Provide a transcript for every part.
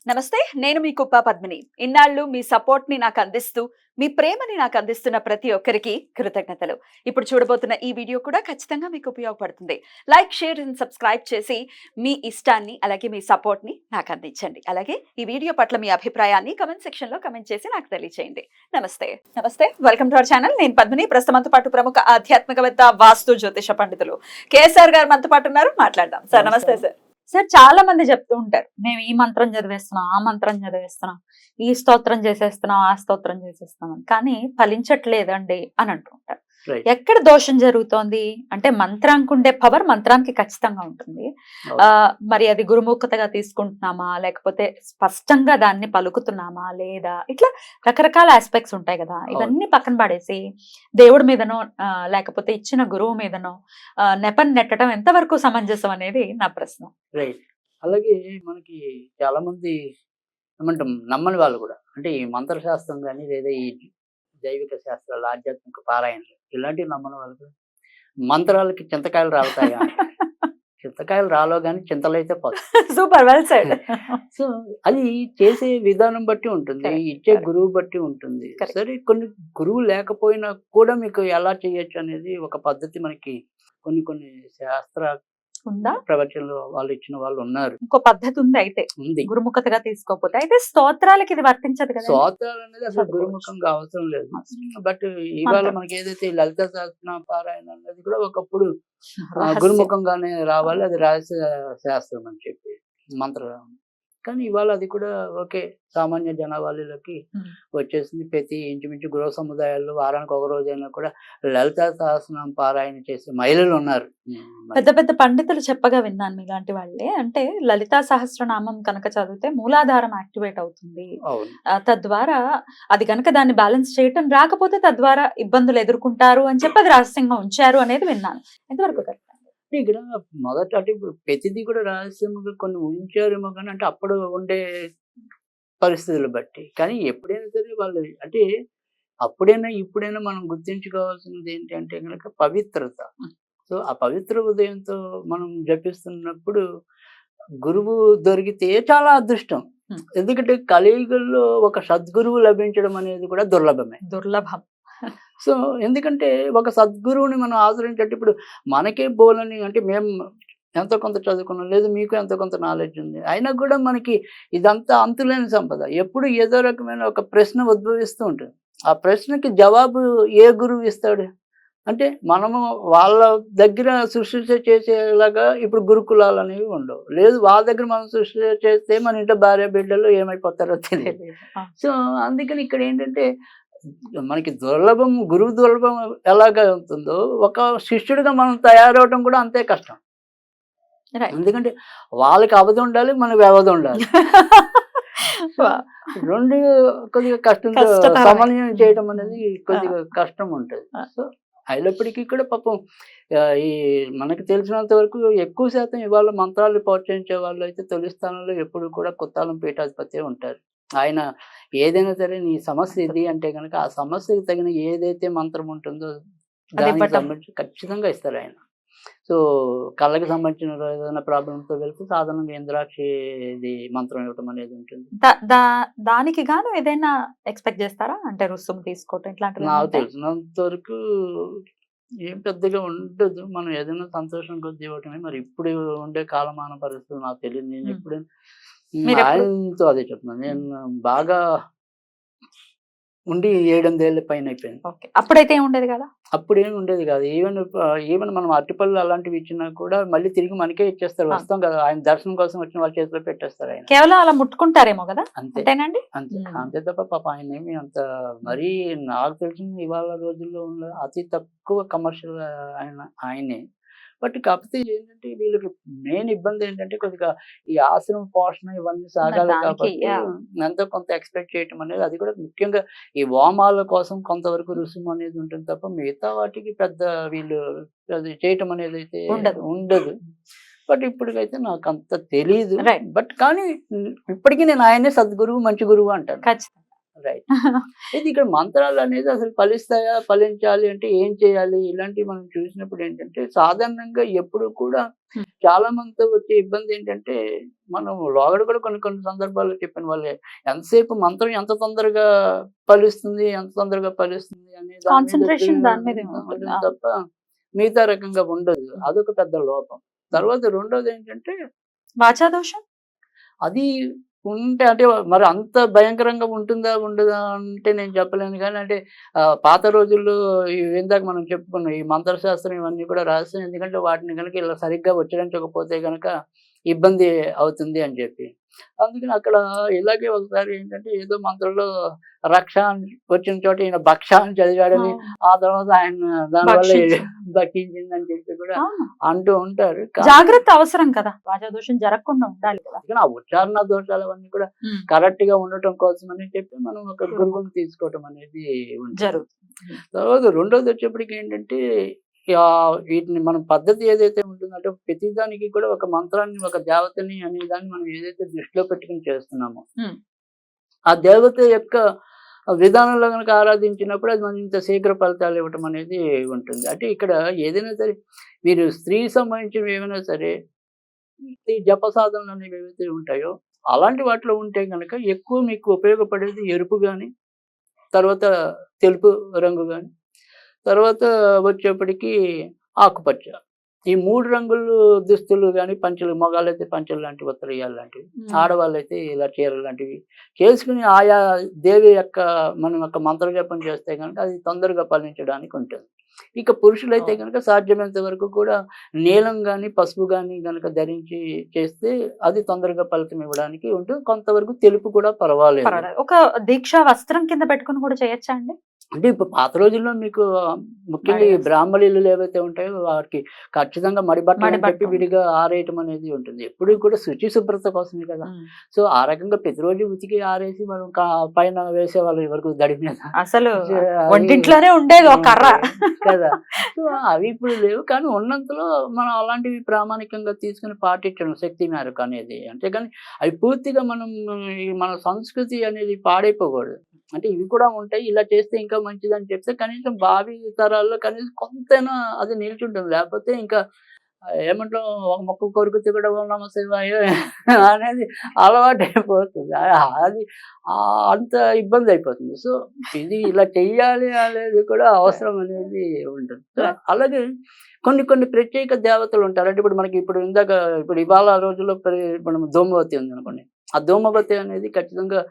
నమస్తే, నేను మీ కుప్ప పద్మిని. ఇన్నాళ్ళు మీ సపోర్ట్ ని నాకు అందిస్తూ, మీ ప్రేమని నాకు అందిస్తున్న ప్రతి ఒక్కరికి కృతజ్ఞతలు. ఇప్పుడు చూడబోతున్న ఈ వీడియో కూడా ఖచ్చితంగా మీకు ఉపయోగపడుతుంది. లైక్, షేర్ అండ్ సబ్స్క్రైబ్ చేసి మీ ఇష్టాన్ని అలాగే మీ సపోర్ట్ ని నాకు అందించండి. అలాగే ఈ వీడియో పట్ల మీ అభిప్రాయాన్ని కమెంట్ సెక్షన్ లో కమెంట్ చేసి నాకు తెలియజేయండి. నమస్తే, వెల్కమ్ టు అవర్ ఛానల్. నేను పద్మిని. ప్రస్తుతం మనతో పాటు ప్రముఖ ఆధ్యాత్మికవేత్త, వాస్తు జ్యోతిష పండితులు కేఎస్ఆర్ గారు మనతో పాటు ఉన్నారు. మాట్లాడదాం. సార్ నమస్తే. సార్ చాలా మంది చెప్తూ ఉంటారు, మేము ఈ మంత్రం చదివేస్తున్నాం, ఆ మంత్రం చదివేస్తున్నాం, ఈ స్తోత్రం చేసేస్తున్నాం, ఆ స్తోత్రం చేసేస్తున్నాం, కానీ ఫలించట్లేదండి అని అంటూ ఉంటారు. ఎక్కడ దోషం జరుగుతోంది అంటే మంత్రానికి ఉండే పవర్ మంత్రానికి ఖచ్చితంగా ఉంటుంది. మరి అది గురుముఖతగా తీసుకుంటున్నామా, లేకపోతే స్పష్టంగా దాన్ని పలుకుతున్నామా లేదా, ఇట్లా రకరకాల ఆస్పెక్ట్స్ ఉంటాయి కదా. ఇవన్నీ పక్కన పడేసి దేవుడి మీదనో లేకపోతే ఇచ్చిన గురువు మీదనో నెపం నెట్టడం ఎంతవరకు సమంజసం అనేది నా ప్రశ్న. రైట్. అలాగే మనకి చాలా మంది ఏమంటాం నమ్మని వాళ్ళు కూడా, అంటే ఈ మంత్రశాస్త్రం కానీ లేదా ఈ జైవిక శాస్త్రాలు, ఆధ్యాత్మిక పారాయణలు ఇలాంటివి నమ్మని వాళ్ళు కూడా మంత్రాలకి చింతకాయలు రాలుతాయా? చింతకాయలు రాలో కానీ చింతలు అయితే పోతాయి. Super, well said. సో అది చేసే విధానం బట్టి ఉంటుంది, ఇచ్చే గురువు బట్టి ఉంటుంది. సరే, కొన్ని గురువు లేకపోయినా కూడా మీకు ఎలా చేయొచ్చు అనేది ఒక పద్ధతి మనకి కొన్ని శాస్త్ర ఉందా, ప్రవచనలు వాళ్ళు ఇచ్చిన వాళ్ళు ఉన్నారు. ఇంకో పద్ధతి ఉంది అయితే, ఉంది. గురుముఖతగా తీసుకోకపోతే. అయితే స్తోత్రాలకి ఇది వర్తించదు కదా. స్తోత్రాలు అనేది అసలు గురుముఖంగా అవసరం లేదు. బట్ ఇవాళ మనకి ఏదైతే లలిత సహస్రనామ పారాయణ అనేది కూడా ఒకప్పుడు గురుముఖంగానే రావాలి, అది రహస్య శాస్త్రం అని చెప్పి మంత్రం. కానీ ఇవాళ అది కూడా ఓకే, సామాన్య జనాభాలకి వచ్చేసింది. ప్రతి ఇంచుమించు గృహ సముదాయాల్లో వారానికి ఒక రోజైనా కూడా లలిత సహస్రనామ పారాయణ చేసే మహిళలు ఉన్నారు. పెద్ద పెద్ద పండితులు చెప్పగా విన్నాను మీలాంటి వాళ్ళే. అంటే లలితా సహస్రనామం కనుక చదివితే మూలాధారం యాక్టివేట్ అవుతుంది, తద్వారా అది కనుక దాన్ని బ్యాలెన్స్ చేయటం రాకపోతే తద్వారా ఇబ్బందులు ఎదుర్కొంటారు అని చెప్పి అది రహస్యంగా ఉంచారు అనేది విన్నాను. ఎంతవరకు కరెక్ట్? ఇక్కడ మొదట అంటే ఇప్పుడు ప్రతిదీ కూడా రహస్యంగా కొన్ని ఉంచారేమో కానీ, అంటే అప్పుడు ఉండే పరిస్థితులు బట్టి. కానీ ఎప్పుడైనా సరే వాళ్ళు అంటే అప్పుడైనా ఇప్పుడైనా మనం గుర్తించుకోవాల్సింది ఏంటంటే కనుక పవిత్రత. సో ఆ పవిత్ర ఉదయంతో మనం జపిస్తున్నప్పుడు గురువు దొరికితే చాలా అదృష్టం. ఎందుకంటే కలియుగంలో ఒక సద్గురువు లభించడం అనేది కూడా దుర్లభం. సో ఎందుకంటే ఒక సద్గురువుని మనం ఆదరించే, ఇప్పుడు మనకే బోలని, అంటే మేము ఎంతో కొంత చదువుకున్నాం, లేదు మీకు ఎంతో కొంత నాలెడ్జ్ ఉంది, అయినా కూడా మనకి ఇదంతా అంతులేని సంపద. ఎప్పుడు ఏదో రకమైన ఒక ప్రశ్న ఉద్భవిస్తూ ఉంటుంది. ఆ ప్రశ్నకి జవాబు ఏ గురువు ఇస్తాడు? అంటే మనము వాళ్ళ దగ్గర సృష్టి చేసేలాగా ఇప్పుడు గురుకులాలు అనేవి ఉండవు. లేదు, వాళ్ళ దగ్గర మనం సృష్టి చేస్తే మన ఇంట్లో భార్య బిడ్డలు ఏమైపోతారో తెలియదు. సో అందుకని ఇక్కడ ఏంటంటే మనకి గురువు దుర్లభం ఎలాగ ఉంటుందో, ఒక శిష్యుడిగా మనం తయారవటం కూడా అంతే కష్టం. ఎందుకంటే వాళ్ళకి అవధి ఉండాలి, మనకి వ్యవధి ఉండాలి. రెండు కొద్దిగా కష్టంతో సమన్వయం చేయడం అనేది కొద్దిగా కష్టం ఉంటుంది. సో అయినప్పటికీ కూడా పాపం ఈ మనకి తెలిసినంత వరకు ఎక్కువ శాతం ఇవాళ మంత్రాలు ప్రోత్సహించే వాళ్ళు అయితే తొలి స్థానంలో ఎప్పుడు కూడా కొత్తాలం పీఠాధిపతి ఉంటారు. ఆయన ఏదైనా సరే నీ సమస్య ఇది అంటే కనుక ఆ సమస్యకి తగిన ఏదైతే మంత్రం ఉంటుందో దానికి సంబంధించి ఖచ్చితంగా ఇస్తారు ఆయన. సో కళ్ళకి సంబంధించిన ఏదైనా ప్రాబ్లంతో వెళ్తే సాధారణంగా ఇంద్రాక్షి మంత్రం ఇవ్వటం అనేది ఉంటుంది. దానికి గాను ఏదైనా ఎక్స్పెక్ట్ చేస్తారా, అంటే రుసుము తీసుకోవటం ఇట్లాంటివి? నాకు తెలిసినంత వరకు ఏం పెద్దగా ఉండదు. మనం ఏదైనా సంతోషం కొద్ది ఇవ్వటమే. మరి ఇప్పుడు ఉండే కాలమాన పరిస్థితులు నాకు తెలియదు. నేను ఎప్పుడైనా ఆయనతో అదే చెప్తున్నాను, నేను బాగా ఉండి 7-8 ఏళ్ళ పైన అయిపోయింది. అప్పుడైతే ఉండేది కదా, అప్పుడేమి ఉండేది కాదు. ఈవెన్ మనం అరటిపళ్ళు అలాంటివి ఇచ్చినా కూడా మళ్ళీ తిరిగి మనకే ఇచ్చేస్తారు. వస్తాం కదా, ఆయన దర్శనం కోసం వచ్చిన వాళ్ళ చేతిలో పెట్టేస్తారు. ఆయన కేవలం అలా ముట్టుకుంటారేమో కదా, అంతేనండి. అంతే తప్ప పాప ఆయన ఏమి అంత మరీ, నాకు తెలిసిన ఇవాళ రోజుల్లో ఉన్న అతి తక్కువ కమర్షియల్ ఆయనే. బట్ కాకపోతే ఏంటంటే వీళ్ళకి మెయిన్ ఇబ్బంది ఏంటంటే కొద్దిగా ఈ ఆశ్రమ పోషణ ఇవన్నీ సాగాలి కాబట్టి ఎంతో కొంత ఎక్స్పెక్ట్ చేయటం అనేది, అది కూడా ముఖ్యంగా ఈ వామాల కోసం కొంతవరకు రుసుము అనేది ఉంటుంది తప్ప మిగతా వాటికి పెద్ద వీళ్ళు అది చేయటం అనేది అయితే ఉండదు. బట్ ఇప్పటికైతే నాకు అంత తెలీదు. బట్ కానీ ఇప్పటికీ నేను ఆయనే సద్గురువు, మంచి గురువు అంటాను. రైట్. ఇది ఇక్కడ మంత్రాలు అనేది అసలు ఫలిస్తాయా, ఫలించాలి అంటే ఏం చేయాలి, ఇలాంటివి మనం చూసినప్పుడు ఏంటంటే సాధారణంగా ఎప్పుడు కూడా చాలా మందితో వచ్చే ఇబ్బంది ఏంటంటే, మనం లోగడ కూడా కొన్ని కొన్ని సందర్భాల్లో చెప్పాను. వాళ్ళు ఎంతసేపు మంత్రం ఎంత తొందరగా ఫలిస్తుంది, ఎంత తొందరగా ఫలిస్తుంది అనే దాని మీద కాన్సంట్రేషన్ దాని మీదే ఉంటుంది. ఉంటుంది తప్ప, మిగతా రకంగా ఉండదు. అదొక పెద్ద లోపం. తర్వాత రెండోదేంటంటే, వాచా దోషం? అది ఉంటే అంటే మరి అంత భయంకరంగా ఉంటుందా? ఉండదా? అంటే నేను చెప్పలేను గానీ, అంటే పాత రోజుల్లో ఇందాక మనం చెప్పుకున్నాం. ఈ మంత్రశాస్త్రం ఇవన్నీ కూడా రహస్యం. ఎందుకంటే వాటిని గనక ఇలా సరిగ్గా ఉచ్చరించకపోతే గనక ఇబ్బంది అవుతుంది అని చెప్పి. అందుకని అక్కడ ఇలాగే ఒకసారి ఏంటంటే ఏదో మంత్రంలో రక్ష అని వచ్చిన చోట ఈయన భక్ష అని చదివాడని, ఆ తర్వాత ఆయన దానివల్ల దక్కించిందని చెప్పి కూడా అంటూ ఉంటారు. జాగ్రత్త అవసరం కదా, వాచా దోషం జరగకుండా ఉండాలి కదా. అందుకని ఆ ఉచ్చారణ దోషాలు అవన్నీ కూడా కరెక్ట్ గా ఉండటం కోసం అని చెప్పి మనం ఒక గురువుని తీసుకోవటం అనేది జరుగుతుంది. తర్వాత రెండోది వచ్చేప్పటికి ఏంటంటే, వీటిని మనం పద్ధతి ఏదైతే ఉంటుందంటే ప్రతిదానికి కూడా ఒక మంత్రాన్ని, ఒక దేవతని అనే దాన్ని మనం ఏదైతే దృష్టిలో పెట్టుకుని చేస్తున్నామో, ఆ దేవత యొక్క విధానంలో కనుక ఆరాధించినప్పుడు అది మనం ఇంత శీఘ్ర ఫలితాలు ఇవ్వటం అనేది ఉంటుంది. అంటే ఇక్కడ ఏదైనా సరే మీరు స్త్రీకి సంబంధించినవి ఏమైనా సరే, ఈ జప సాధనలు అనేవి ఏవైతే ఉంటాయో అలాంటి వాటిలో ఉంటే గనక ఎక్కువ మీకు ఉపయోగపడేది ఎరుపు గాని, తర్వాత తెలుపు రంగు గాని, తర్వాత వచ్చేప్పటికి ఆకుపచ్చ. ఈ 3 రంగులు దుస్తులు గాని, పంచెలు, మగాళ్ళైతే పంచెలు లాంటి వస్త్రయాలు లాంటివి, ఆడవాళ్ళైతే ఇలా చీరలు లాంటివి చేసుకుని ఆయా దేవి యొక్క మనం యొక్క మంత్ర జపం చేస్తే గనక అది తొందరగా ఫలించడానికి ఉంటుంది. ఇక పురుషులైతే గనక సాధ్యమైనంత వరకు కూడా నీలం గాని, పసుపు గాని గనక ధరించి చేస్తే అది తొందరగా ఫలితం ఇవ్వడానికి ఉంటుంది. కొంతవరకు తెలుపు కూడా పర్వాలేదు. ఒక దీక్షా వస్త్రం కింద పెట్టుకుని కూడా చేయొచ్చా అండి? అంటే ఇప్పుడు పాత రోజుల్లో మీకు ముఖ్యంగా ఈ బ్రాహ్మణులు ఏవైతే ఉంటాయో వాటికి ఖచ్చితంగా మడిబట్టలు అని చెప్పి విడిగా ఆరేయటం అనేది ఉంటుంది. ఎప్పుడు కూడా శుచి శుభ్రత కోసమే కదా. సో ఆ రకంగా ప్రతిరోజు ఉతికి ఆరేసి మనం పైన వేసేవాళ్ళు ఎవరికి దడి మీద, అసలు వంటింట్లోనే ఉండేది ఒక కర్ర కదా. సో అవి ఇప్పుడు లేవు, కానీ ఉన్నంతలో మనం అలాంటివి ప్రామాణికంగా తీసుకుని పాటించడం శక్తి మేరకు అనేది. అంతేగాని అవి పూర్తిగా మనం మన సంస్కృతి అనేది పాడైపోకూడదు. అంటే ఇవి కూడా ఉంటాయి, ఇలా చేస్తే ఇంకా మంచిదని చెప్తే కనీసం భావి తరాల్లో కనీసం కొంతైనా అది నిల్చుంటుంది. లేకపోతే ఇంకా ఏమంటాం, ఒక మొక్క కొరుకుతే కూడా ఓం నమః శివాయ అనేది అలవాటైపోతుంది. అది అంత ఇబ్బంది అయిపోతుంది. సో ఇది ఇలా చెయ్యాలి అనేది కూడా అవసరం అనేది ఉంటుంది. అలాగే కొన్ని కొన్ని ప్రత్యేక దేవతలు ఉంటారు. అంటే ఇప్పుడు మనకి ఇప్పుడు ఇవాళ రోజుల్లో మనం ధూమవతి ఉంది అనుకోండి. ఆ ధూమవతి అనేది ఖచ్చితంగా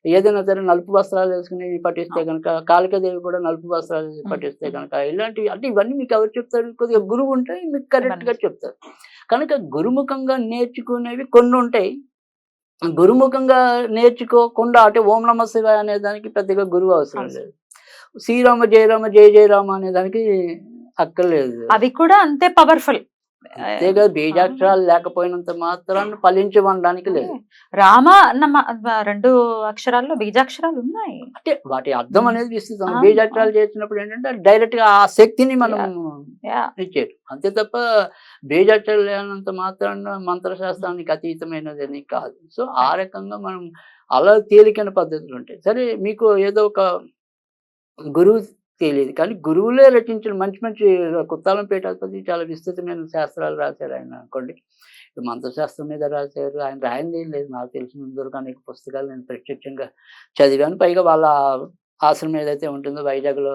ఏదైనా సరే నలుపు వస్త్రాలు వేసుకుని పఠిస్తే కనుక, కాళికాదేవి కూడా నలుపు వస్త్రాలు పఠిస్తే కనుక, ఇలాంటివి అంటే ఇవన్నీ మీకు ఎవరు చెప్తారు? కొద్దిగా గురువు ఉంటే మీకు కరెక్ట్ గా చెప్తారు. కనుక గురుముఖంగా నేర్చుకునేవి కొన్ని ఉంటాయి. గురుముఖంగా నేర్చుకోకుండా అంటే ఓం నమః శివాయ అనే దానికి పెద్దగా గురువు అవసరం లేదు. శ్రీరామ జయరామ జయ జయరామ అనే దానికి అక్కర్లేదు. అది కూడా అంతే పవర్ఫుల్. అంతేగా, బీజాక్షరాలు లేకపోయినంత మాత్రాన్ని ఫలించమనడానికి లేదు. రామ అన్న 2 అక్షరాల్లో బీజాక్షరాలు ఉన్నాయి. అంటే వాటి అర్థం అనేది విస్తృతం. బీజాక్షరాలు చేసినప్పుడు ఏంటంటే డైరెక్ట్ గా ఆ శక్తిని మనం ఇచ్చేది. అంతే తప్ప బీజాక్షరాలు లేనంత మాత్రాన మంత్రశాస్త్రానికి అతీతమైనది కాదు. సో ఆ రకంగా మనం అలా తేలికైన పద్ధతులు ఉంటాయి. సరే, మీకు ఏదో ఒక గురువు తెలియదు, కానీ గురువులే రచించిన మంచి మంచి కుత్తాలం పీఠాధిపతి చాలా విస్తృతమైన శాస్త్రాలు రాశారు ఆయన అనుకోండి. మంత్రశాస్త్రం మీద రాశారు. ఆయన రాయింది ఏం లేదు, నాకు తెలిసినంత వరకు అనేక పుస్తకాలు నేను ప్రత్యక్షంగా చదివాను. పైగా వాళ్ళ ఆశ్రమం ఏదైతే ఉంటుందో వైజాగ్లో,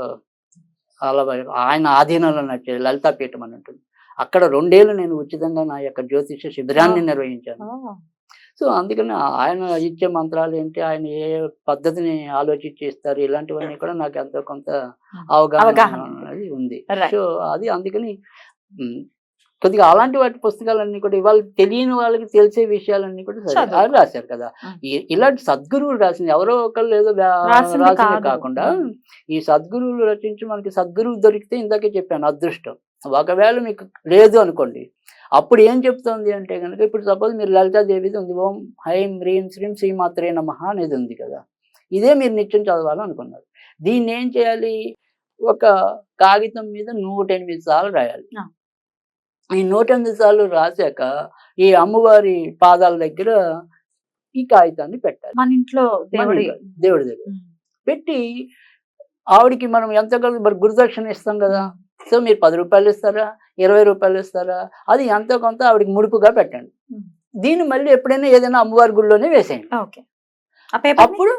అలా ఆయన ఆధీనంలో నడిచేది లలితాపీఠం అని ఉంటుంది. అక్కడ 2 ఏళ్ళు నేను ఉచితంగా నా యొక్క జ్యోతిష శిబిరాన్ని నిర్వహించాను. సో అందుకని ఆయన ఇచ్చే మంత్రాలు ఏంటి, ఆయన ఏ పద్ధతిని ఆలోచించి ఇస్తారు, ఇలాంటివన్నీ కూడా నాకు ఎంతో కొంత అవగాహన అనేది ఉంది. సో అది అందుకని కొద్దిగా అలాంటి వాటి పుస్తకాలన్నీ కూడా ఇవాళ తెలియని వాళ్ళకి తెలిసే విషయాలన్నీ కూడా రాశారు కదా. ఇలాంటి సద్గురువులు రాసింది ఎవరో ఒకళ్ళు ఏదో రాసింది కాకుండా, ఈ సద్గురువులు రచించి మనకి సద్గురువు దొరికితే ఇందాకే చెప్పాను అదృష్టం. ఒకవేళ మీకు లేదు అనుకోండి, అప్పుడు ఏం చెప్తుంది అంటే కనుక, ఇప్పుడు సపోజ్ మీరు లలితాదేవిది ఉంది, ఓం హైం హ్రీం శ్రీం శ్రీమాత్రే నమః అనేది ఉంది కదా. ఇదే మీరు నిత్యం చదవాలనుకున్నారు. దీన్ని ఏం చేయాలి? ఒక కాగితం మీద 108 సార్లు రాయాలి. ఈ 108 సార్లు రాశాక ఈ అమ్మవారి పాదాల దగ్గర ఈ కాగితాన్ని పెట్టాలి. మన ఇంట్లో దేవుడి దగ్గర పెట్టి ఆవిడికి మనం ఎంత మరి గురుదక్షిణ ఇస్తాం కదా, సో మీరు 10 రూపాయలు ఇస్తారా, 20 రూపాయలు ఇస్తారా, అది ఎంతో కొంత ఆవిడకి ముడుపుగా పెట్టండి. దీన్ని మళ్ళీ ఎప్పుడైనా ఏదైనా అమ్మవారి గుడిలోనే వేసేయండి. ఓకే. ఆ పేపర్ అప్పుడు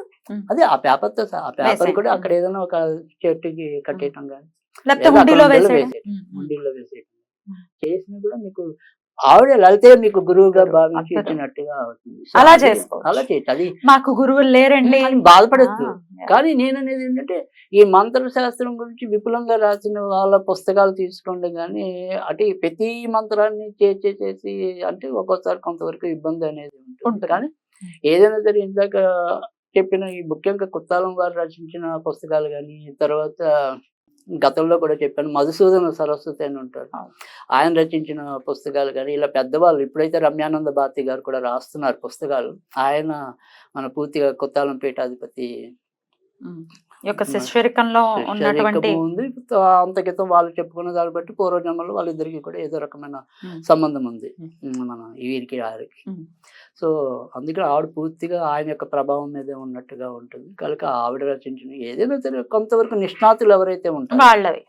అదే ఆ పేపర్తో ఆ పేపర్ వేసేయండి. కూడా అక్కడ ఏదైనా ఒక చెట్టుకి కట్టేయటం కానీ లేకపోతే లేదా హుండీలో అక్కడ వేసేయడం. వేసేయటం, హుండీలో వేసేయటం చేసినా కూడా మీకు ఆవిడ లలితే మీకు గురువుగా భావించి అద్భుతం. ఇచ్చినట్టుగా అవుతుంది. సో అలా అది చేసుకోవచ్చు. అలా చేయొచ్చు. అది మాకు గురువులు లేరండి అని బాధపడద్దు. ఆ, కానీ నేననేది ఏంటంటే ఈ మంత్ర శాస్త్రం గురించి విపులంగా రాసిన వాళ్ళ పుస్తకాలు తీసుకోండి కానీ అటు ప్రతి మంత్రాన్ని చేసి అంటే ఒక్కోసారి కొంతవరకు ఇబ్బంది అనేది ఉంటుంది. ఉంటుంది. కానీ ఏదైనా సరే ఇందాక చెప్పిన ఈ ముఖ్యంగా కుత్తాలం వారు రచించిన పుస్తకాలు కానీ తర్వాత గతంలో కూడా చెప్పాను మధుసూదన సరస్వతి అని ఉంటారు, ఆయన రచించిన పుస్తకాలు కానీ ఇలా పెద్దవాళ్ళు ఇప్పుడైతే రమ్యానంద భారతి గారు కూడా రాస్తున్నారు పుస్తకాలు. ఆయన మన పూర్తిగా కుత్తాలం పీఠాధిపతి యొక్క శిష్యరికంలో ఉన్నటువంటి ఉంది. అంత క్రితం వాళ్ళు చెప్పుకున్న దాన్ని బట్టి పూర్వజన్మలో వాళ్ళిద్దరికి కూడా ఏదో రకమైన సంబంధం ఉంది మన వీరికి ఆరికి. సో అందుకని ఆవిడ పూర్తిగా ఆయన యొక్క ప్రభావం మీదే ఉన్నట్టుగా ఉంటుంది కనుక ఆవిడ రచించిన ఏదైనా సరే కొంతవరకు నిష్ణాతులు ఎవరైతే ఉంటారో వాళ్ళవి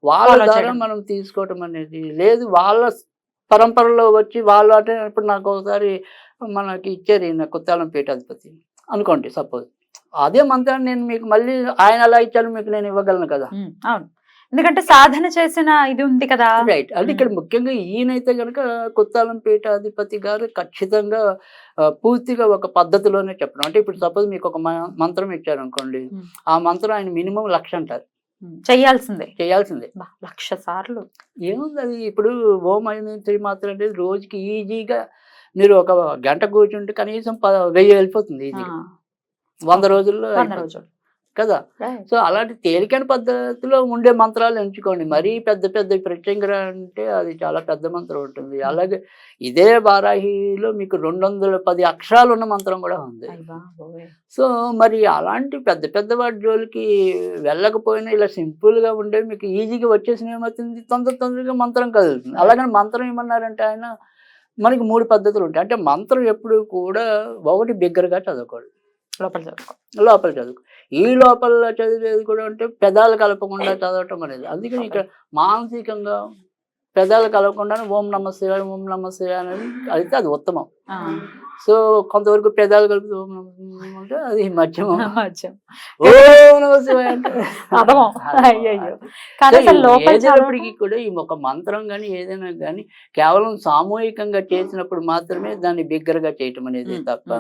వాళ్ళ follow ద్వారా చేయడం. మనం తీసుకోవటం అనేది లేదు. వాళ్ళ పరంపరలో వచ్చి వాళ్ళు అంటే ఇప్పుడు నాకు ఒకసారి మనకి ఇచ్చారు ఈయన కుత్తాలం పీఠాధిపతి అనుకోండి సపోజ్, అదే మంత్రాన్ని నేను మీకు మళ్ళీ ఆయన ఎలా ఇచ్చారు మీకు నేను ఇవ్వగలను కదా. అవును, ఎందుకంటే సాధన చేసిన ఇది ఉంది కదా. రైట్. అంటే ఇక్కడ ముఖ్యంగా ఈయనైతే కనుక కుత్తాలం పీఠాధిపతి గారు ఖచ్చితంగా పూర్తిగా ఒక పద్ధతిలోనే చెప్పడం. అంటే ఇప్పుడు సపోజ్ మీకు ఒక మంత్రం ఇచ్చారు అనుకోండి, ఆ మంత్రం ఆయన మినిమం 1,00,000 అంటారు చేయాల్సిందే. 1,00,000 సార్లు ఏముంది అది. ఇప్పుడు ఓం అయిన శ్రీమాత్ర అనేది రోజుకి ఈజీగా మీరు ఒక గంట కూర్చుంటే కనీసం 1000 వెళ్ళిపోతుంది ఈజీగా 100 రోజుల్లో 100 అయిపోతుంది రోజులు. కదా. సో అలాంటి తేలికైన పద్ధతిలో ఉండే మంత్రాలు ఎంచుకోండి. మరీ పెద్ద పెద్ద ప్రత్యంగా అంటే అది చాలా పెద్ద మంత్రం ఉంటుంది. అలాగే ఇదే వారాహిలో మీకు 210 అక్షరాలు ఉన్న మంత్రం కూడా ఉంది. సో మరి అలాంటి పెద్ద పెద్ద వాటి జోలికి వెళ్ళకపోయినా ఇలా సింపుల్గా ఉండే మీకు ఈజీగా వచ్చేసిన ఏమవుతుంది, తొందరగా మంత్రం కదులుతుంది. అలాగని మంత్రం ఏమన్నారంటే ఆయన మనకి 3 పద్ధతులు ఉంటాయి. అంటే మంత్రం ఎప్పుడు కూడా ఒకటి బిగ్గరగా చదవకూడదు, లోపల చదువుకో. ఈ లోపల చదివేది కూడా అంటే పెదాలు కలపకుండా చదవటం అనేది. అందుకని ఇక్కడ మానసికంగా పెదాలు కలపకుండా ఓం నమ శివాయ ఓం నమ శివాయ అనేది అయితే అది ఉత్తమం. సో కొంతవరకు పెదాలు కలిపి ఓం నమ శివాయ అంటే అది మధ్యమం. ఓం నమ శివాయ అంటే ఏదైనప్పటికీ కూడా ఈ ఒక మంత్రం కానీ ఏదైనా కానీ కేవలం సామూహికంగా చేసినప్పుడు మాత్రమే దాన్ని బిగ్గరగా చేయటం అనేది తప్ప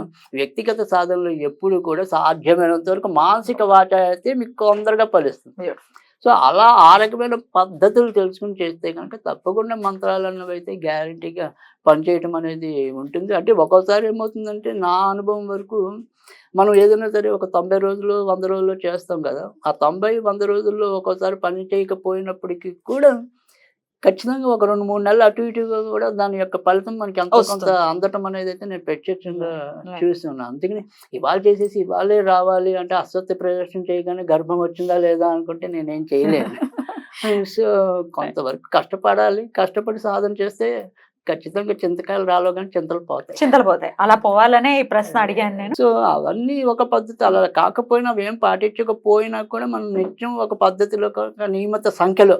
వ్యక్తిగత సాధనలో ఎప్పుడు కూడా సాధ్యమైనంత వరకు మానసిక వాచ అయితే మీకు తొందరగా ఫలిస్తుంది. సో అలా ఆ రకమైన పద్ధతులు తెలుసుకుని చేస్తే కనుక తప్పకుండా మంత్రాలు అన్నవి అయితే గ్యారంటీగా పనిచేయటం అనేది ఉంటుంది. అంటే ఒక్కోసారి ఏమవుతుందంటే నా అనుభవం వరకు మనం ఏదైనా సరే ఒక 90 రోజులు 100 రోజుల్లో చేస్తాం కదా, ఆ 90-100 రోజుల్లో ఒక్కోసారి పని చేయకపోయినప్పటికీ కూడా ఖచ్చితంగా ఒక 2-3 నెలలు అటు ఇటుగా కూడా దాని యొక్క ఫలితం మనకి ఎంతో కొంత అందటం అనేది అయితే నేను ప్రత్యక్షంగా చూస్తున్నాను. అందుకని ఇవాళ చేసేసి ఇవాళే రావాలి అంటే అసత్య ప్రదర్శన చేయగానే గర్భం వచ్చిందా లేదా అనుకుంటే నేనేం చేయలేను. సో కొంతవరకు కష్టపడాలి, కష్టపడి సాధన చేస్తే ఖచ్చితంగా చింతకాయలు రాలో కానీ చింతలు పోతాయి. అలా పోవాలనే ఈ ప్రశ్న అడిగాను నేను. సో అవన్నీ ఒక పద్ధతి. అలా కాకపోయినా అవేం పాటించకపోయినా కూడా మనం నిత్యం ఒక పద్ధతిలో ఒక నియమిత సంఖ్యలో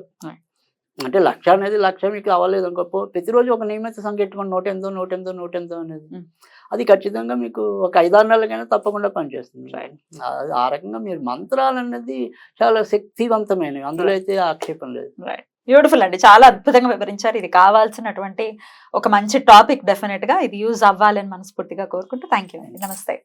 అంటే 1,00,000 అనేది 1,00,000 మీకు అవ్వలేదు అనుకో, ప్రతిరోజు ఒక నియమిత సంఖ్య ఎట్టుకోండి, 108 అనేది అది ఖచ్చితంగా మీకు ఒక 5-6 నెలలకైనా తప్పకుండా పనిచేస్తుంది. ఆ రకంగా మీరు మంత్రాలు అనేది చాలా శక్తివంతమైనవి, అందులో అయితే ఆక్షేపం లేదు. బ్యూటిఫుల్ అండి, చాలా అద్భుతంగా వివరించారు. ఇది కావాల్సినటువంటి ఒక మంచి టాపిక్. డెఫినెట్ గా ఇది యూజ్ అవ్వాలని మనస్ఫూర్తిగా కోరుకుంటూ థ్యాంక్ యూ అండి. నమస్తే.